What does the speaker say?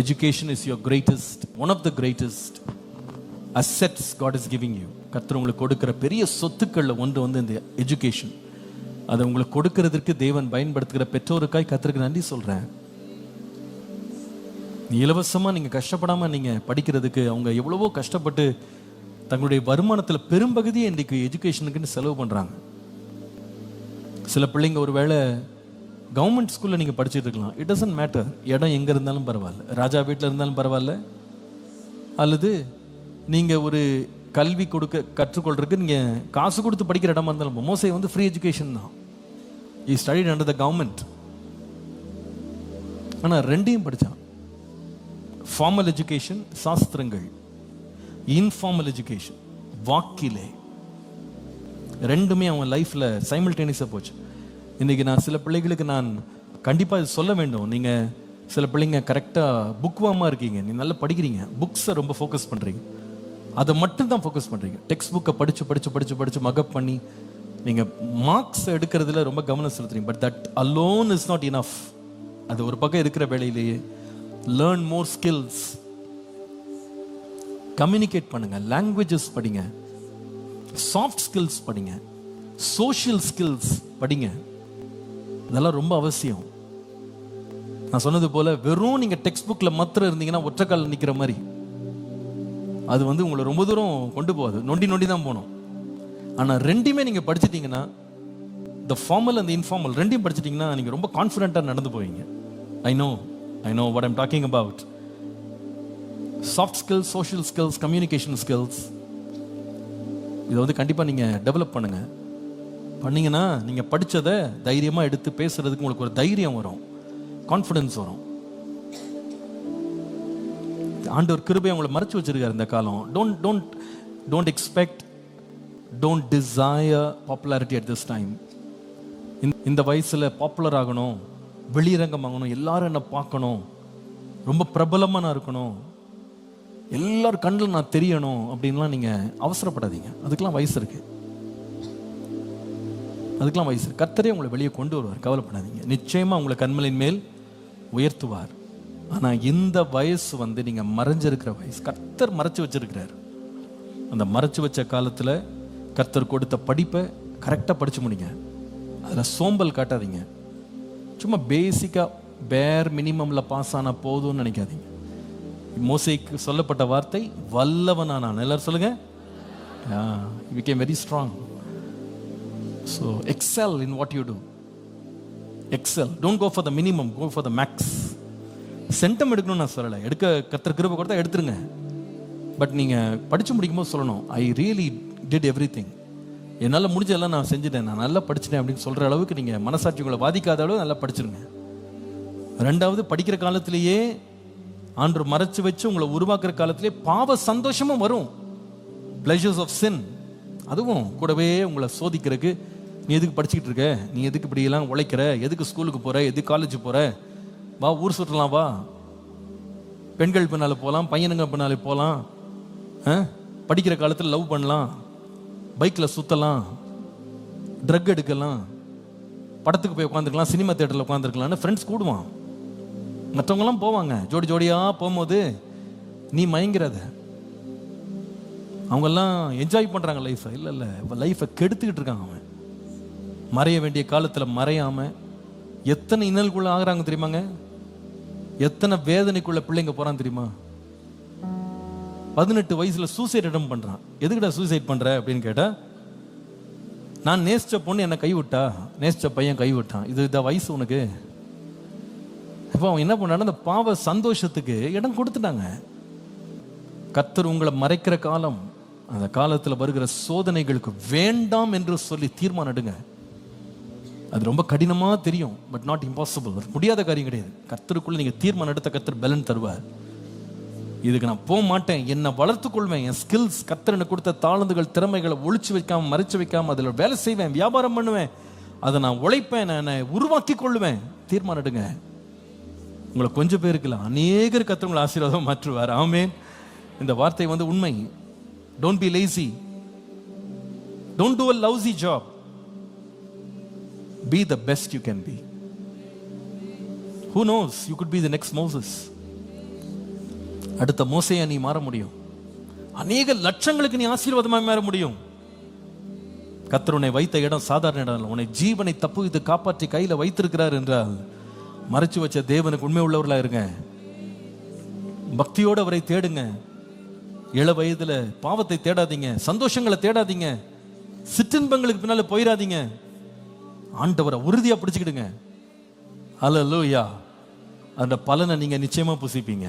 Education is your greatest, one of the greatest assets God is giving you. கர்த்தர் உங்களுக்கு கொடுக்கிற பெரிய சொத்துக்கள்ல ஒன்று வந்து இந்த எஜுகேஷன். அதை உங்களுக்கு கொடுக்கிறதுக்கு தேவன் பயன்படுத்துகிற பெற்றோருக்காய் கர்த்தருக்கு நன்றி சொல்றேன். இலவசமா நீங்க கஷ்டப்படாம நீங்க படிக்கிறதுக்கு அவங்க எவ்வளவோ கஷ்டப்பட்டு தங்களுடைய வருமானத்தில் பெரும்பகுதியை இன்றைக்கு எஜுகேஷனுக்குன்னு செலவு பண்றாங்க. சில பிள்ளைங்க ஒருவேளை கவர்மெண்ட் ஸ்கூலில் நீங்கள் படிச்சுட்டு இருக்கலாம். இட் டசன்ட் மேட்டர், இடம் எங்கே இருந்தாலும் பரவாயில்ல, ராஜா வீட்டில் இருந்தாலும் பரவாயில்ல, அல்லது நீங்கள் ஒரு கல்வி கற்றுக்கொள்றதுக்கு நீங்கள் காசு கொடுத்து படிக்கிற இடமா இருந்தாலும். மோசே வந்து ஃப்ரீ எஜுகேஷன் தான். ஈ ஸ்டடிட் அண்டர் த கவர்மெண்ட். ஆனால் ரெண்டையும் படித்தான். ஃபார்மல் எஜுகேஷன் சாஸ்திரங்கள், இன்ஃபார்மல் எஜுகேஷன் வாக்கிலே, ரெண்டுமே அவன் லைஃப்பில் சைமல்டேனியஸாக போச்சு. இன்றைக்கி நான் சில பிள்ளைகளுக்கு நான் கண்டிப்பாக இது சொல்ல வேண்டும். நீங்கள் சில பிள்ளைங்க கரெக்டாக புக் வாமாக இருக்கீங்க, நீங்கள் நல்லா படிக்கிறீங்க, புக்ஸை ரொம்ப ஃபோக்கஸ் பண்ணுறீங்க, அதை மட்டும் தான் ஃபோக்கஸ் பண்ணுறீங்க. டெக்ஸ்ட் புக்கை படித்து படித்து படித்து படித்து மகப் பண்ணி நீங்கள் மார்க்ஸ் எடுக்கிறதுல ரொம்ப கவனம் செலுத்துறீங்க. But that alone is not enough. அது ஒரு பக்கம் இருக்கிற வேலையிலேயே லேர்ன் மோர் ஸ்கில்ஸ், கம்யூனிகேட் பண்ணுங்க, லாங்குவேஜஸ் படிங்க, சாஃப்ட் ஸ்கில்ஸ் படிங்க, சோஷியல் ஸ்கில்ஸ் படிங்க. இதெல்லாம் ரொம்ப அவசியம். நான் சொன்னது போல வெறும் நீங்க டெக்ஸ்ட் புக்ல மாத்திரம் இருந்தீங்கன்னா ஒற்றைக்கால நிக்கிற மாதிரி, அது வந்து உங்களை ரொம்ப தூரம் கொண்டு போகாது, நொண்டி நொண்டி தான் போகணும். ஆனா ரெண்டுமே நீங்க படிச்சிட்டீங்கன்னா, த ஃபார்மல் அண்ட் இன்ஃபார்மல் ரெண்டையும் படிச்சிட்டீங்கன்னா நீங்க ரொம்ப கான்ஃபிடென்ட்டா நடந்து போவீங்க. I know what I'm talking about. Soft skills, social skills, communication skills, இதை வந்து கண்டிப்பாக நீங்கள் டெவலப் பண்ணுங்க. பண்ணிங்கன்னா நீங்கள் படித்ததை தைரியமாக எடுத்து பேசுறதுக்கு உங்களுக்கு ஒரு தைரியம் வரும், கான்ஃபிடன்ஸ் வரும். ஆண்டவர் கிருபையை உங்களை மறைச்சு வச்சிருக்காரு இந்த காலம். Don't expect, don't desire popularity at this time. இந்த வயசில் பாப்புலர் ஆகணும், வெளியரங்கம் ஆகணும், எல்லாரும் என்ன பார்க்கணும், ரொம்ப பிரபலமாக நான் இருக்கணும், எல்லாரும் கண்ணில் நான் தெரியணும் அப்படின்லாம் நீங்கள் அவசரப்படாதீங்க. அதுக்கெல்லாம் வயசு இருக்கு, அதுக்கெல்லாம் வயசு. கர்த்தரே உங்களை வெளியே கொண்டு வருவார், கவலைப்படாதீங்க. நிச்சயமாக உங்களை கண்மலின் மேல் உயர்த்துவார். ஆனால் இந்த வயசு வந்து நீங்கள் மறைஞ்சிருக்கிற வயசு, கர்த்தர் மறைச்சு வச்சிருக்கிறார். அந்த மறைச்சு வச்ச காலத்தில் கர்த்தர் கொடுத்த படிப்பை கரெக்டாக படிச்சு முடிங்க. அதில் சோம்பல் காட்டாதீங்க. சும்மா பேசிக்காக பேர் மினிமமில் பாஸ் ஆனால் போதும்னு நினைக்காதீங்க. மோசேக்கு சொல்லப்பட்ட வார்த்தை வல்லவனானான். எல்லாரும் சொல்லுங்க, he became very strong. So excel in what you do. Excel. Don't go for the minimum, go for the max. Centum எடுக்கணும்னு நான் சொல்லலை, எடுக்க கர்த்தர் கிருபை கொடுத்தா எடுத்துருங்க. பட் நீங்கள் படித்து முடிக்கும்போது சொல்லணும், ஐ ரியலி டிட் எவ்ரிதிங், என்னால் முடிஞ்சதெல்லாம் நான் செஞ்சுட்டேன், நான் நல்லா படிச்சிட்டேன் அப்படின்னு சொல்கிற அளவுக்கு நீங்கள் மனசாட்சி உங்களை பாதிக்காத அளவு நல்லா படிச்சிருங்க. ரெண்டாவது, படிக்கிற காலத்திலேயே ஆண்டவர் மறைச்சு வச்சு உங்களை உருவாக்குற காலத்திலே பாவ சந்தோஷமும் வரும், பிளஷர்ஸ் ஆஃப் சின், அதுவும் கூடவே உங்களை சோதிக்கிறதுக்கு. நீ எதுக்கு படிச்சுக்கிட்டு இருக்க, நீ எதுக்கு இப்படியெல்லாம் உழைக்கிற, எதுக்கு ஸ்கூலுக்கு போகிற, எதுக்கு காலேஜ் போகிற, வா ஊர் சுற்றலாம், வா பெண்கள் பின்னால போகலாம், பையனுங்க பின்னாலே போகலாம், படிக்கிற காலத்தில் லவ் பண்ணலாம், பைக்கில் சுற்றலாம், ட்ரக் எடுக்கலாம், படத்துக்கு போய் உட்காந்துருக்கலாம், சினிமா தியேட்டரில் உட்காந்துருக்கலாம்னு ஃப்ரெண்ட்ஸ் கூடுவான். மற்றவங்களாம் போவாங்க ஜோடி ஜோடியாக போகும்போது நீ மயங்கிறத. அவங்கெல்லாம் என்ஜாய் பண்ணுறாங்க லைஃப்பை. இல்லை லைஃப்பை கெடுத்துக்கிட்டு இருக்காங்க. அவன் மறைய வேண்டிய காலத்தில் மறையாமல் எத்தனை இன்னல்குள்ள ஆகுறாங்க தெரியுமாங்க, எத்தனை வேதனைக்குள்ள பிள்ளைங்க போகிறான் தெரியுமா. 18 வயசில் சூசைட் அட்டம் பண்ணுறான். எதுக்கிட்ட சூசைட் பண்ணுற அப்படின்னு கேட்டால், நான் நேசித்த பொண்ணு என்னை கைவிட்டா, நேசித்த பையன் கைவிட்டான், இது வயசு உனக்கு. இப்போ அவன் என்ன பண்ணாலும் அந்த பாவ சந்தோஷத்துக்கு இடம் கொடுத்துட்டாங்க. கர்த்தர் உங்களை மறைக்கிற காலம், அந்த காலத்தில் வருகிற சோதனைகளுக்கு வேண்டாம் என்று சொல்லி தீர்மானம் எடுங்க. அது ரொம்ப கடினமாக தெரியும், பட் நாட் இம்பாசிபிள், முடியாத காரியம் கிடையாது. கர்த்தருக்குள்ள நீங்கள் தீர்மானம் எடுத்த கர்த்தர் பலன் தருவார். இதுக்கு நான் போக மாட்டேன், என்னை வளர்த்து கொள்வேன், என் ஸ்கில்ஸ், கர்த்தர் எனக்கு கொடுத்த தாளந்துகள், திறமைகளை ஒழிச்சு வைக்காம மறைச்சு வைக்காம அதில் வேலை செய்வேன், வியாபாரம் பண்ணுவேன், அதை நான் உழைப்பேன், நான் உருவாக்கி கொள்வேன். தீர்மானம் எடுங்க. உங்களை கொஞ்சம் பேருக்கு இல்லை, அநேகர் கர்த்தர் உங்களை ஆசீர்வாதம் மாற்றுவார். ஆமென். இந்த வார்த்தை வந்து உண்மை. Don't be lazy. Don't do a lousy job. Be the best you can be. Who knows? You could be the next Moses. அடுத்த மோசையா நீ மாற முடியும். அநேக லட்சங்களுக்கு நீ ஆசீர்வாதமாக மாற முடியும். கர்த்தர் உன்னை வைத்த இடம் சாதாரண இடம் இல்லை. உன்னை ஜீவனை தப்புவித்து காப்பாற்றி கையில வைத்திருக்கிறார் என்றால் மறைச்சு வச்ச தேவனுக்கு உண்மை உள்ளவர்களா இருங்க. பக்தியோடு அவரை தேடுங்க. இள வயதுல பாவத்தை தேடாதீங்க, சந்தோஷங்களை தேடாதீங்க, சிற்றின்பங்களுக்கு பின்னால போயிடாதீங்க. ஆண்டவரை உறுதியா பிடிச்சுக்கிடுங்க. அல்லேலூயா. அந்த பலனை நீங்க நிச்சயமா புசிப்பீங்க.